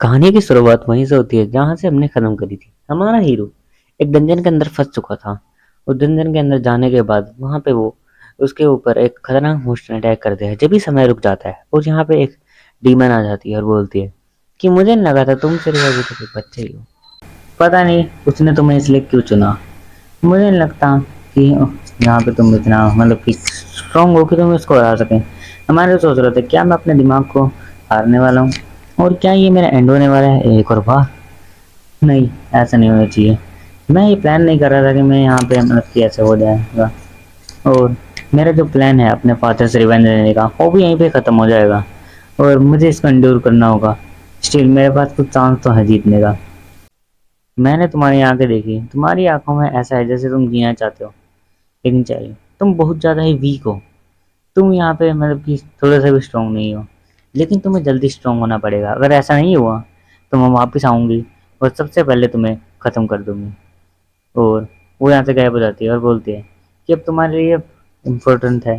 कहानी की शुरुआत वहीं से होती है जहां से हमने खत्म करी थी। हमारा हीरो एक डंजन के अंदर फंस चुका था। उस डंजन के अंदर जाने के बाद वहां पे वो उसके ऊपर एक खतरनाक मोशन अटैक करते हैं। जब भी समय रुक जाता है और यहाँ पे एक डीमन आ जाती है और बोलती है कि मुझे नहीं लगा था तुम सिर्फ अभी तक एक बच्चे ही हो। पता नहीं उसने तुम्हें इसलिए क्यों चुना। मुझे नहीं लगता कि यहाँ पे तुम इतना मतलब कि स्ट्रांग हो कि तुम इसको हरा सकें। हमारे सोच रहे थे क्या मैं अपने दिमाग को हारने वाला हूँ और क्या ये मेरा एंड होने वाला है एक और बार। नहीं, ऐसा नहीं होना चाहिए। मैं ये प्लान नहीं कर रहा था कि मैं यहाँ पे मतलब कि ऐसे हो जाएगा और मेरा जो प्लान है अपने फादर से रिवेंज लेने का वो भी यहीं पे ख़त्म हो जाएगा और मुझे इसको एंड्योर करना होगा। स्टिल मेरे पास कुछ चांस तो है जीतने का। मैंने तुम्हारी आंखें देखी, तुम्हारी आंखों में ऐसा है जैसे तुम जीना चाहते हो लेकिन चाहिए तुम बहुत ज़्यादा ही वीक हो। तुम यहाँ पे मतलब कि थोड़ा सा भी स्ट्रांग नहीं हो लेकिन तुम्हें जल्दी स्ट्रांग होना पड़ेगा। अगर ऐसा नहीं हुआ तो मैं वापस आऊँगी और सबसे पहले तुम्हें ख़त्म कर दूँगी। और वो यहाँ से गायब हो जाती है और बोलती है कि अब तुम्हारे लिए इम्पोर्टेंट है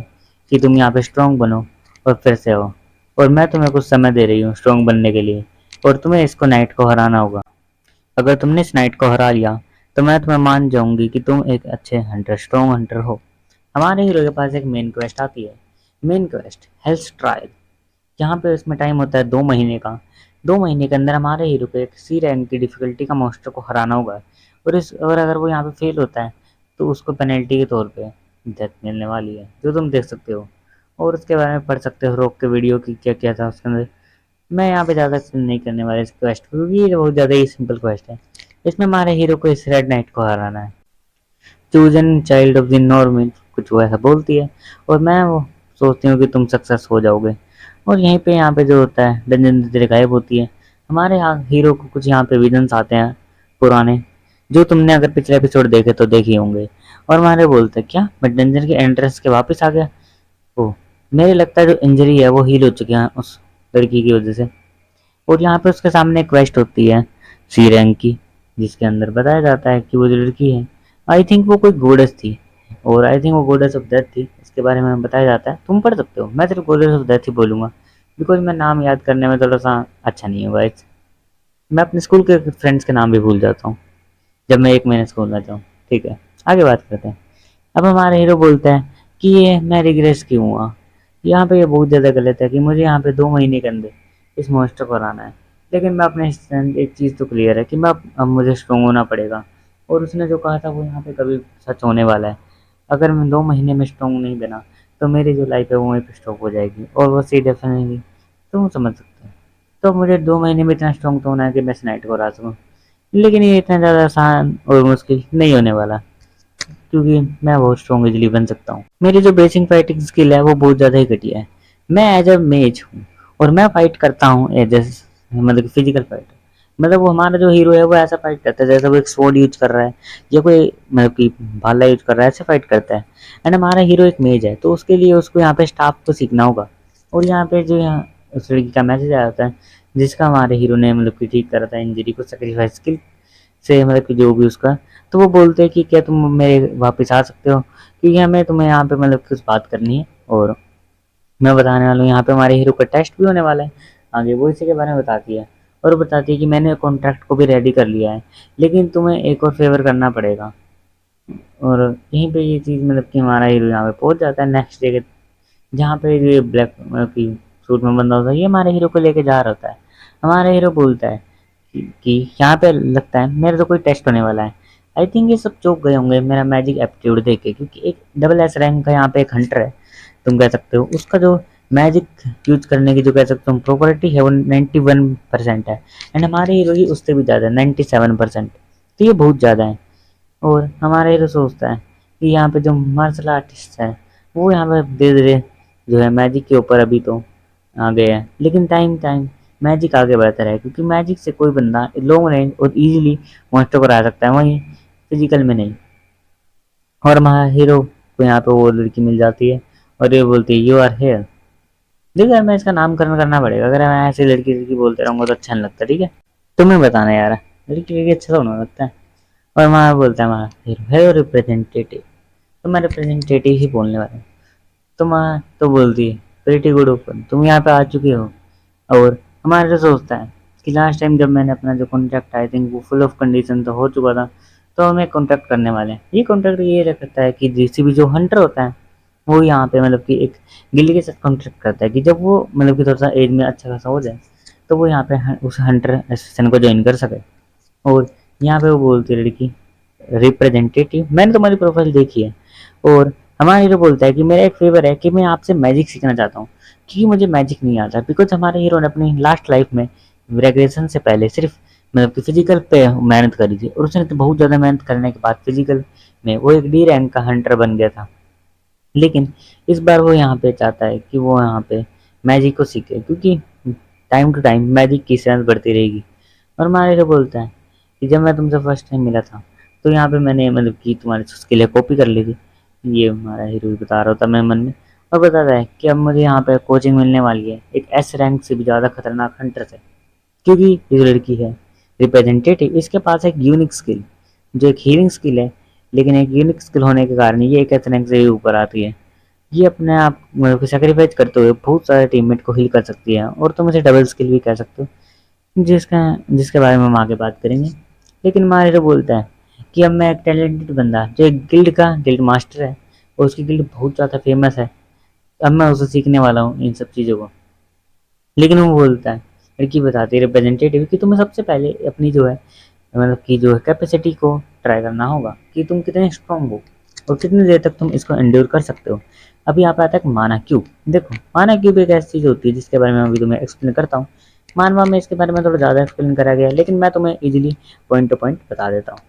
कि तुम यहाँ पे स्ट्रांग बनो और फिर से हो। और मैं तुम्हें कुछ समय दे रही हूँ स्ट्रांग बनने के लिए और तुम्हें इसको नाइट को हराना होगा। अगर तुमने इस नाइट को हरा लिया तो मैं तुम्हें मान जाऊंगी कि तुम एक अच्छे हंटर स्ट्रॉन्ग हंटर हो। हमारे हीरो के पास एक मेन क्वेस्ट आती है। Main quest health trial. यहाँ पे इसमें टाइम होता है 2 महीने का। 2 महीने के अंदर हमारे हीरो को एक सी रैंक की डिफिकल्टी का मॉन्स्टर को हराना होगा और अगर वो यहाँ पे फेल होता है तो उसको पेनल्टी के तौर पे डेथ मिलने वाली है जो तुम देख सकते हो। और उसके बारे में पढ़ सकते हो रोक के वीडियो की क्या क्या था उसके अंदर। मैं यहाँ पे ज़्यादा एक्सप्लेन नहीं करने वाला इस क्वेस्ट को क्योंकि ये बहुत ज़्यादा ही सिंपल क्वेस्ट है। इसमें हमारे हीरो को इस रेड नाइट को हराना है। Chosen child of the normal कुछ वो ऐसा बोलती है और मैं वो सोचती हूँ कि तुम सक्सेस हो जाओगे। और यहीं पे यहाँ पे जो होता है डंजन धीरे धीरे गायब होती है। हमारे यहाँ हीरो को कुछ यहाँ पे विजन्स आते हैं पुराने जो तुमने अगर पिछले एपिसोड देखे तो देखे ही होंगे। और हमारे बोलते हैं क्या मैं डंजन के एंट्रेंस के वापस आ गया। ओ, मेरे लगता है जो इंजरी है वो हील हो चुकी है उस लड़की की वजह से। और यहाँ पे उसके सामने एक क्वेस्ट होती है सी रैंक की जिसके अंदर बताया जाता है कि वो जो लड़की है आई थिंक वो कोई गोडेस थी और आई थिंक वो गोडेस ऑफ डेथ थी। इसके बारे में बताया जाता है, तुम पढ़ सकते हो। मैं सिर्फ गोडेस ऑफ डेथ ही बोलूँगा बिकॉज मैं नाम याद करने में थोड़ा सा अच्छा नहीं हूँ गाइस। मैं अपने स्कूल के फ्रेंड्स के नाम भी भूल जाता हूँ जब मैं 1 महीने स्कूल में जाऊँ। ठीक है, आगे बात करते हैं। अब हमारा हीरो बोलता है कि ये मैं रिग्रेस क्यों हुआ। यहाँ पे ये बहुत ज़्यादा गलत है कि मुझे यहाँ पे 2 महीने के अंदर इस मॉन्स्टर को हराना है। लेकिन मैं अपने एक चीज़ तो क्लियर है कि मैं अब मुझे स्ट्रॉन्ग होना पड़ेगा। और उसने जो कहा था वो यहाँ पे कभी सच होने वाला है। अगर मैं 2 महीने में स्ट्रॉन्ग नहीं बना तो मेरी जो लाइफ है वो वहीं पे स्टॉप हो जाएगी और वो सी डेफिनेटली तुम समझ सकते हो। तो मुझे 2 महीने में इतना स्ट्रॉन्ग तो होना है कि मैं स्नाइट को हरा सकूँ। लेकिन ये इतना ज़्यादा आसान और मुश्किल नहीं होने वाला क्योंकि मैं बहुत स्ट्रॉन्ग इजीली बन सकता हूँ। मेरी जो बेसिक फाइटिंग स्किल है वो बहुत ज़्यादा ही घटिया है। मैं एज अ मेज हूँ और मैं फाइट करता हूँ एज ए मतलब फिजिकल फाइटर। मतलब वो हमारा जो हीरो है वो ऐसा फाइट करता है जैसे वो एक स्वॉर्ड यूज कर रहा है या कोई मतलब कि भाला यूज कर रहा है, ऐसे फाइट करता है। एंड हमारा हीरो एक मेज है तो उसके लिए उसको यहाँ पे स्टाफ को सीखना होगा। और यहाँ पे जो यहाँ उस लड़की का मैसेज आया होता है जिसका हमारे हीरो ने मतलब कि ठीक करा था इंजरी को सेक्रीफाइस स्किल से मतलब कि जो भी उसका। तो वो बोलते हैं कि क्या तुम मेरे वापस आ सकते हो क्योंकि हमें तुम्हें यहाँ पे मतलब कुछ बात करनी है। और मैं बताने वाला हूँ यहाँ पे हमारे हीरो का टेस्ट भी होने वाला है। आगे वो इसी के बारे में बताती है और बताती है कि मैंने कॉन्ट्रैक्ट को भी रेडी कर लिया है लेकिन तुम्हें एक और फेवर करना पड़ेगा। और यहीं पे ये चीज़ मतलब कि हमारा हीरो यहाँ पे पहुँच जाता है नेक्स्ट डे के जहाँ पे ये ब्लैक मतलब कि सूट में बंदा होता है ये हमारे हीरो को लेके जा रहा होता है। हमारा हीरो बोलता है कि यहाँ पे लगता है मेरा तो कोई टेस्ट होने वाला है। आई थिंक ये सब चौंक गए होंगे मेरा मैजिक एप्टीट्यूड देख के क्योंकि एक डबल एस रैंक का यहाँ पे एक हंटर है तुम कह सकते हो। उसका जो मैजिक यूज करने की जो कह सकते हो प्रॉपर्टी है वो 91% है। एंड हमारे हीरो की उससे भी ज़्यादा 97%। तो ये बहुत ज़्यादा है। और हमारा हीरो सोचता है कि यहाँ पे जो मार्शल आर्टिस्ट है वो यहाँ पे धीरे धीरे जो है मैजिक के ऊपर अभी तो आ गए हैं लेकिन टाइम टाइम मैजिक आगे बढ़ता रहे क्योंकि मैजिक से कोई बंदा लॉन्ग रेंज और इजीली मॉन्स्टर को हरा सकता है वहीं फिजिकल में नहीं। और हमारा हीरो को यहाँ पे वो लड़की मिल जाती है और ये बोलती है यू आर हेयर। देखो यार मैं इसका नामकरण करना पड़ेगा अगर मैं ऐसे लड़की लड़की बोलते रहूँगा तो अच्छा नहीं लगता। ठीक है, तुम्हें बताना यार लड़की लड़की अच्छा तो होना लगता है। और हमारा बोलता है हमारा हीरो है रिप्रेजेंटेटिव तो मैं रिप्रेजेंटेटिव ही बोलने वाला हूँ। तो माँ तो बोलती है प्रीटी गुड ओपन तुम यहाँ पे आ चुके हो। और हमारे तो सोचता है कि लास्ट टाइम जब मैंने अपना जो कॉन्ट्रैक्ट आई थिंक वो फुल ऑफ कंडीशन तो हो चुका था, तो हमें कॉन्ट्रैक्ट करने वाले हैं। ये कॉन्ट्रैक्ट ये रखता है कि जेसीबी जो हंटर होता है वो यहाँ पे मतलब कि एक गिल्ली के साथ कॉन्ट्रैक्ट करता है कि जब वो मतलब कि थोड़ा सा एज में अच्छा खासा हो जाए तो वो यहाँ पे उस हंटर एसोसिएशन को ज्वाइन कर सके। और यहाँ पे वो बोलती है लड़की रिप्रेजेंटेटिव, मैंने तुम्हारी प्रोफाइल देखी है और हमारा हीरो बोलता है कि मेरा एक फेवर है कि मैं आपसे मैजिक सीखना चाहता हूँ क्योंकि मुझे मैजिक नहीं आता। बिकॉज हमारे हीरो ने अपनी लास्ट लाइफ में ग्रेजुएशन से पहले सिर्फ मतलब कि फिजिकल पे मेहनत करी थी और उसने तो बहुत ज़्यादा मेहनत करने के बाद फिजिकल में वो एक डी रैंक का हंटर बन गया था। लेकिन इस बार वो यहाँ पे चाहता है कि वो यहाँ पे मैजिक को सीखे क्योंकि टाइम टू टाइम मैजिक की स्ट्रेंथ बढ़ती रहेगी। और हमारे को बोलता है कि जब मैं तुमसे फर्स्ट टाइम मिला था तो यहाँ पे मैंने मतलब कि तुम्हारी उसके लिए कॉपी कर ली थी। ये हमारा हीरो भी बता रहा होता मैं मन में और बताता है कि अब मुझे यहाँ पे कोचिंग मिलने वाली है एक एस रैंक से भी ज़्यादा खतरनाक हंटर से, क्योंकि ये जो लड़की है रिप्रेजेंटेटिव इसके पास एक यूनिक स्किल जो एक हीलिंग स्किल है। लेकिन एक यूनिक स्किल होने के कारण ये एक एस रैंक से भी ऊपर आती है। ये अपने आप मतलब कि सेक्रीफाइस करते हुए बहुत सारे टीममेट को हील कर सकती है और तुम इसे डबल स्किल भी कह सकते हो, जिसका जिसके बारे में हम आगे बात करेंगे। लेकिन माहिर बोलता है कि अब मैं एक टैलेंटेड बंदा जो एक गिल्ड का गिल्ड मास्टर है और उसकी गिल्ड बहुत ज़्यादा फेमस है, अब मैं उसे सीखने वाला हूँ इन सब चीज़ों को। लेकिन वो बोलता है लड़की बताती है रिप्रेजेंटेटिव कि तुम्हें सबसे पहले अपनी जो है मतलब कि जो है कैपेसिटी को ट्राई करना होगा कि तुम कितने स्ट्रांग हो और कितनी देर तक तुम इसको एंड्योर कर सकते हो। अभी यहाँ पे आता है माना क्यूब। देखो माना क्यूब एक ऐसी चीज़ होती है जिसके बारे में अभी तुम्हें एक्सप्लेन करता हूँ। मानवा में इसके बारे में थोड़ा ज़्यादा एक्सप्लेन करा गया है लेकिन मैं तुम्हें इजीली पॉइंट टू पॉइंट बता देता हूँ।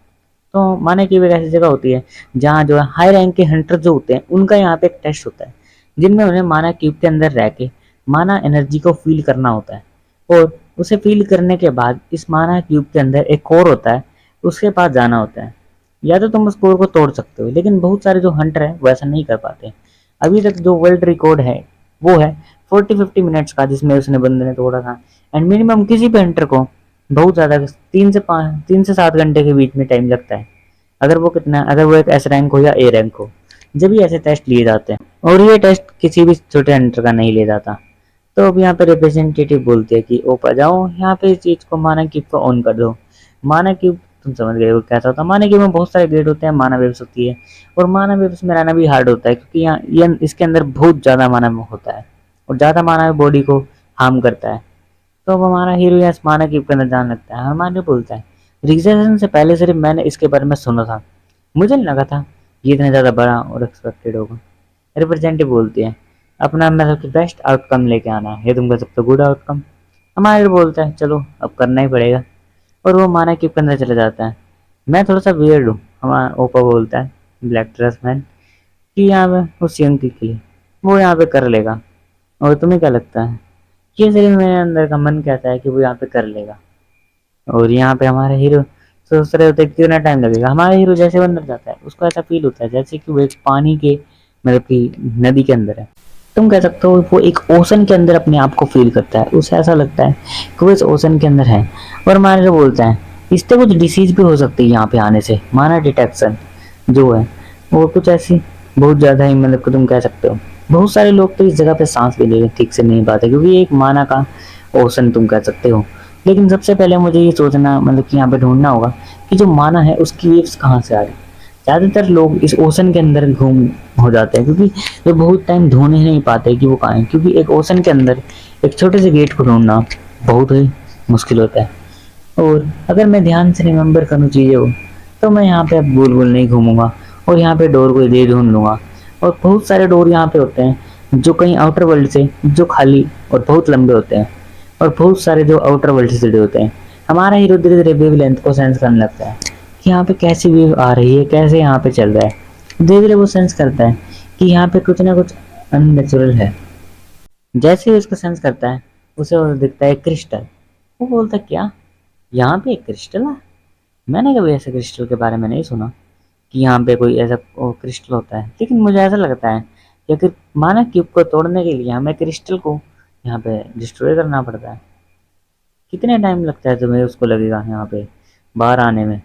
तो माना क्यूब एक ऐसी जगह होती है जहाँ जो है हाई रैंक के हंटर जो होते हैं उनका यहाँ पे एक टेस्ट होता है जिनमें उन्हें माना क्यूब के अंदर रह के माना एनर्जी को फील करना होता है। और उसे फील करने के बाद इस माना क्यूब के अंदर एक कोर होता है, उसके पास जाना होता है। या तो तुम उस कोर को तोड़ सकते हो लेकिन बहुत सारे जो हंटर हैं वो ऐसा नहीं कर पाते। अभी तक जो वर्ल्ड रिकॉर्ड है वो है 40-50 मिनट्स का जिसमें उसने बंदे ने तोड़ा था। एंड मिनिमम किसी भी हंटर को बहुत ज़्यादा 3 से 7 घंटे के बीच में टाइम लगता है अगर वो एक एस रैंक हो या ए रैंक हो, जब भी ऐसे टेस्ट लिए जाते हैं। और ये टेस्ट किसी भी छोटे हंटर का नहीं लिया जाता। तो अब यहाँ पे रिप्रेजेंटेटिव बोलते हैं कि ओपा जाओ यहाँ पे इस चीज़ को माना क्यूब को ऑन कर दो। माना क्यूब तुम समझ गए हो कैसा होता है। माना क्यूब में बहुत सारे गेट होते हैं, माना वेव्स होती है और माना वेव्स में रहना भी हार्ड होता है क्योंकि यहाँ ये इसके अंदर बहुत ज़्यादा माना होता है और ज़्यादा माना बॉडी को हार्म करता है। तो अब हमारा हीरो यहाँ माना क्यूब के अंदर जाने लगता है। हमारे बोलता है रिजर्वेशन से पहले सिर्फ मैंने इसके बारे में सुना था, मुझे नहीं लगा था ये इतना ज़्यादा बड़ा और एक्सपेक्टेड होगा। रिप्रेजेंटेटिव बोलती है अपना मतलब कि बेस्ट आउटकम लेके आना है, ये तुमका सबसे गुड आउटकम। हमारे बोलता है चलो अब करना ही पड़ेगा और वो माना क्यूब के अंदर चला जाता है। मैं थोड़ा सा वियर्ड हूँ, हमारा ओपा बोलता है ब्लैक ड्रेस मैन कि यहाँ पे उस यंग के लिए वो यहाँ पे कर लेगा। और तुम्हें क्या लगता है? ये सिर्फ मेरे अंदर का मन कहता है कि वो यहाँ पे कर लेगा। और यहाँ पे हमारे हीरो सोच रहे होते हैं कि कितना टाइम लगेगा। हमारा हीरो जैसे अंदर जाता है उसको ऐसा फील होता है जैसे कि वो एक पानी के मतलब कि नदी के अंदर है। तुम कह सकते हो वो एक ओशन के अंदर अपने आप को फील करता है, उसे ऐसा लगता है कि वो इस ओशन के अंदर है। और हमारे जो बोलता है इससे कुछ डिसीज भी हो सकती है यहाँ पे आने से। माना डिटेक्शन जो है वो कुछ ऐसी बहुत ज़्यादा ही मतलब कि तुम कह सकते हो बहुत सारे लोग तो इस जगह पे सांस भी ले ठीक से नहीं पाते क्योंकि ये एक माना का ओशन तुम कह सकते हो। लेकिन सबसे पहले मुझे ये सोचना मतलब कि यहाँ पे ढूंढना होगा कि जो माना है उसकी वेव्स कहाँ से आ रही। ज़्यादातर लोग इस ओशन के अंदर घूम हो जाते हैं क्योंकि वे बहुत टाइम ढूंढ ही नहीं पाते कि वो कहाँ है, क्योंकि एक ओशन के अंदर एक छोटे से गेट को ढूंढना बहुत ही मुश्किल होता है। और अगर मैं ध्यान से रिमेंबर करूँ चीज़ों को तो मैं यहाँ पे अब गोल गोल नहीं घूमूंगा और यहाँ पे डोर को इधर ढूंढ लूँगा। और बहुत सारे डोर यहाँ पे होते हैं जो कहीं आउटर वर्ल्ड से जो खाली और बहुत लंबे होते हैं और बहुत सारे जो आउटर वर्ल्ड से जुड़े होते हैं। हमारा हीरो धीरे धीरे वेव लेंथ को सेंस करने लगता है कि यहाँ पे कैसी वेव आ रही है, कैसे यहाँ पे चल रहा है। धीरे धीरे वो सेंस करता है कि यहाँ पे कुछ ना कुछ अननेचुरल है। जैसे ही उसको सेंस करता है उसे वो दिखता है क्रिस्टल। वो बोलता है क्या यहाँ पे एक क्रिस्टल है? मैंने कभी ऐसे क्रिस्टल के बारे में नहीं सुना कि यहाँ पे कोई ऐसा क्रिस्टल होता है। लेकिन मुझे ऐसा लगता है कि अगर माना क्यूब को तोड़ने के लिए हमें क्रिस्टल को यहाँ पे डिस्ट्रॉय करना पड़ता है। कितने टाइम लगता है तुम्हें उसको लगेगा यहाँ पे बाहर आने में?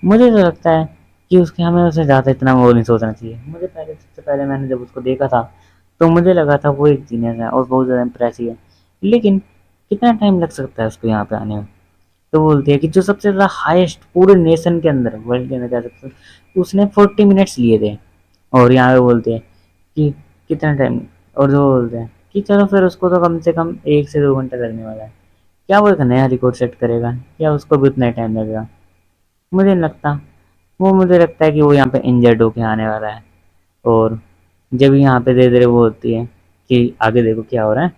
मुझे तो लगता है कि उसके हमें उसे ज़्यादा इतना वो नहीं सोचना चाहिए। मुझे पहले सबसे पहले मैंने जब उसको देखा था तो मुझे लगा था वो एक जीनियस है और बहुत ज़्यादा इम्प्रेसिव है। लेकिन कितना टाइम लग सकता है उसको यहाँ पे आने में। तो बोलती है कि जो सबसे ज़्यादा हाईएस्ट पूरे नेशन के अंदर, वर्ल्ड के अंदर कह सकते हो, उसने 40 मिनट्स लिए थे। और यहाँ पे बोलते हैं कि कितना टाइम, और जो बोलते हैं कि चलो फिर उसको तो कम से कम 1 से 2 घंटा लगने वाला है। क्या वो एक नया रिकॉर्ड सेट करेगा या उसको भी उतना ही टाइम लगेगा? मुझे नहीं लगता। वो मुझे लगता है कि वो यहाँ पे इंजर्ड होके आने वाला है। और जब यहाँ पे धीरे धीरे वो होती है कि आगे देखो क्या हो रहा है,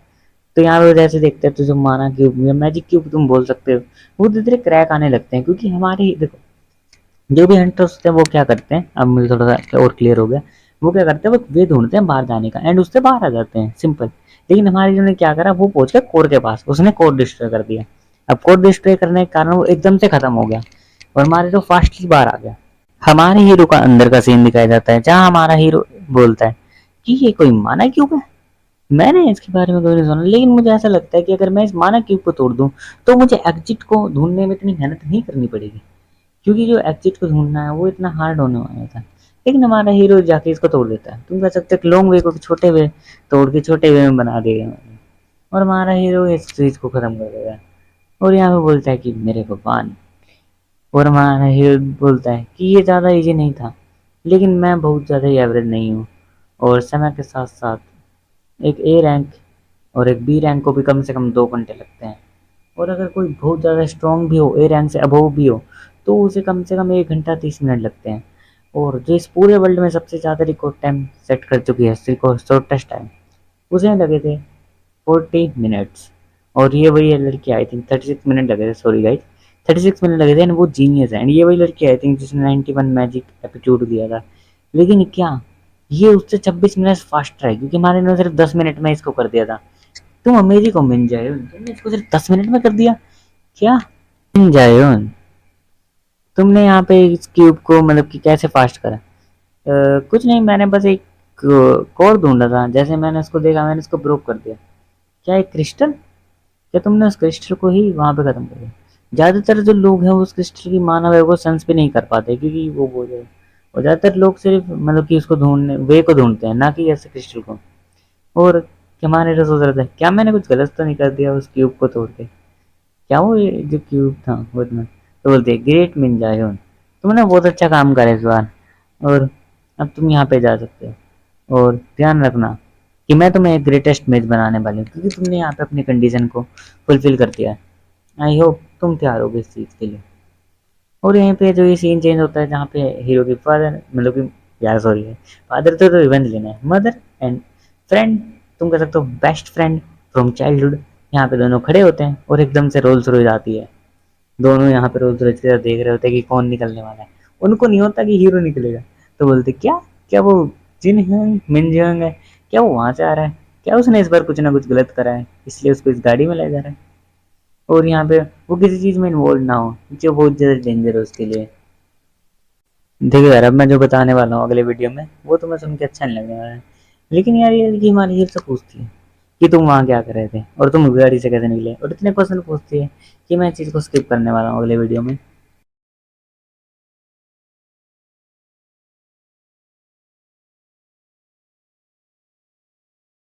तो यहाँ पे जैसे देखते हैं तो जो माना क्यूब या मैजिक क्यूब तुम बोल सकते हो, वो धीरे धीरे क्रैक आने लगते हैं। क्योंकि हमारे देखो जो भी हंटर्स होते हैं वो क्या करते हैं, अब मुझे थोड़ा सा और क्लियर हो गया। वो क्या करते हैं, वो वे ढूंढते हैं बाहर जाने का एंड उससे बाहर आ जाते हैं, सिंपल। लेकिन हमारे जो ने क्या करा, वो पहुंच गया कोर के पास, उसने कोर डिस्ट्रॉय कर दिया। अब कोर डिस्ट्रॉय करने के कारण वो एकदम से खत्म हो गया और हमारे तो फास्टली बाहर आ गया। हमारे हीरो का अंदर का सीन दिखाया जाता है, जहाँ हमारा हीरो बोलता है कि ये कोई माना क्यूब है। मैंने इसके बारे में कभी नहीं सुना, लेकिन मुझे ऐसा लगता है कि अगर मैं इस माना क्यूब को तोड़ दूं तो मुझे एग्जिट को ढूंढने में इतनी मेहनत नहीं करनी पड़ेगी। क्योंकि जो एग्जिट को ढूंढना है वो इतना हार्ड होने वाला था। लेकिन हमारा हीरो जाके इसको तोड़ देता है। तुम कह सकते हो लॉन्ग वे को छोटे वे तोड़ के छोटे वे में बना देगा, और हमारा हीरो इस चीज को खत्म कर देगा। और यहाँ पे बोलता है कि मेरे भगवान। और हमारा हीरो बोलता है कि ये ज़्यादा इजी नहीं था, लेकिन मैं बहुत ज़्यादा ही एवरेज नहीं हूँ। और समय के साथ साथ एक ए रैंक और एक बी रैंक को भी कम से कम 2 घंटे लगते हैं। और अगर कोई बहुत ज़्यादा स्ट्रॉन्ग भी हो, ए रैंक से अबव भी हो, तो उसे कम से कम 1 घंटा 30 मिनट लगते हैं। और जो इस पूरे वर्ल्ड में सबसे ज़्यादा रिकॉर्ड टाइम सेट कर चुकी है, रिकॉर्ड शॉर्टेस्ट टाइम, उसे लगे थे 40 मिनट्स। और ये वही है लड़की, आई थिंक 36 मिनट लगे थे, सॉरी गाइज, 36 मिनट लगे थे। एंड वो जीनियस है, एंड ये वही लड़की आई थिंक जिसने 91 मैजिक एपिट्यूड दिया था। लेकिन क्या ये उससे 26 मिनट फास्टर है, क्योंकि हमारे ने सिर्फ 10 मिनट में इसको कर दिया था। तुम अमेरिका को मिल जाए, तुमने इसको सिर्फ 10 मिनट में कर दिया। क्या मिल जाए, तुमने यहाँ पे इस क्यूब को मतलब कि कैसे फास्ट करा? कुछ नहीं, मैंने बस एक कोड ढूंढा था, जैसे मैंने उसको देखा मैंने उसको ब्रोक कर दिया। क्या एक क्रिस्टल? क्या तुमने उस क्रिस्टल को ही वहां पे खत्म कर दिया? ज्यादातर जो लोग हैं वो उस क्रिस्टल की मानव है वो सेंस भी नहीं कर पाते, क्योंकि वो बोल रहे, और ज्यादातर लोग सिर्फ मतलब कि उसको ढूंढने वे को ढूंढते हैं, ना कि ऐसे क्रिस्टल को। और हमारे तो सोच रहा था क्या मैंने कुछ गलत तो नहीं कर दिया उस क्यूब को तोड़ के। क्या वो ये जो क्यूब था वो इतना, तो बोलते ग्रेट मिंजा योन, तुमने बहुत अच्छा काम करा इस बार, और अब तुम यहाँ पे जा सकते हो। और ध्यान रखना कि मैं तुम्हें एक ग्रेटेस्ट मैच बनाने वाली हूँ, क्योंकि तुमने यहाँ पे अपनी कंडीशन को फुलफिल कर दिया है। आई होप तुम तैयार होगे इस चीज़ के लिए। और यहीं पे जो ये सीन चेंज होता है, जहाँ पे हीरो की फादर मतलब कि यार सॉरी है, फादर तो रिवेंज लेना है, मदर एंड फ्रेंड, तुम कह सकते हो बेस्ट फ्रेंड फ्रॉम चाइल्डहुड, यहाँ पे दोनों खड़े होते हैं और एकदम से रोल्स रॉयस आती है। दोनों यहाँ पे रोल्स रॉयस की तरफ देख रहे होते हैं कि कौन निकलने वाला है। उनको नहीं होता कि हीरो निकलेगा, तो बोलते क्या, क्या वो जिन हंग मिन जंग है, क्या वो वहां से आ रहा है? क्या उसने इस बार कुछ ना कुछ गलत करा है इसलिए उसको इस गाड़ी में लाया जा रहा है? और यहाँ पे वो किसी चीज में इन्वॉल्व ना हो जो बहुत ज्यादा डेंजर है उसके लिए। देखो यार, अब मैं जो बताने वाला हूँ अगले वीडियो में वो तुम्हें सुन के अच्छा नहीं लगने वाला है। लेकिन यार ये लड़की हमारी हीर से पूछती है कि तुम वहाँ क्या कर रहे थे और तुम गाड़ी से कैसे निकले, और इतने क्वेश्चन पूछती है कि मैं इस चीज़ को स्किप करने वाला हूँ अगले वीडियो में।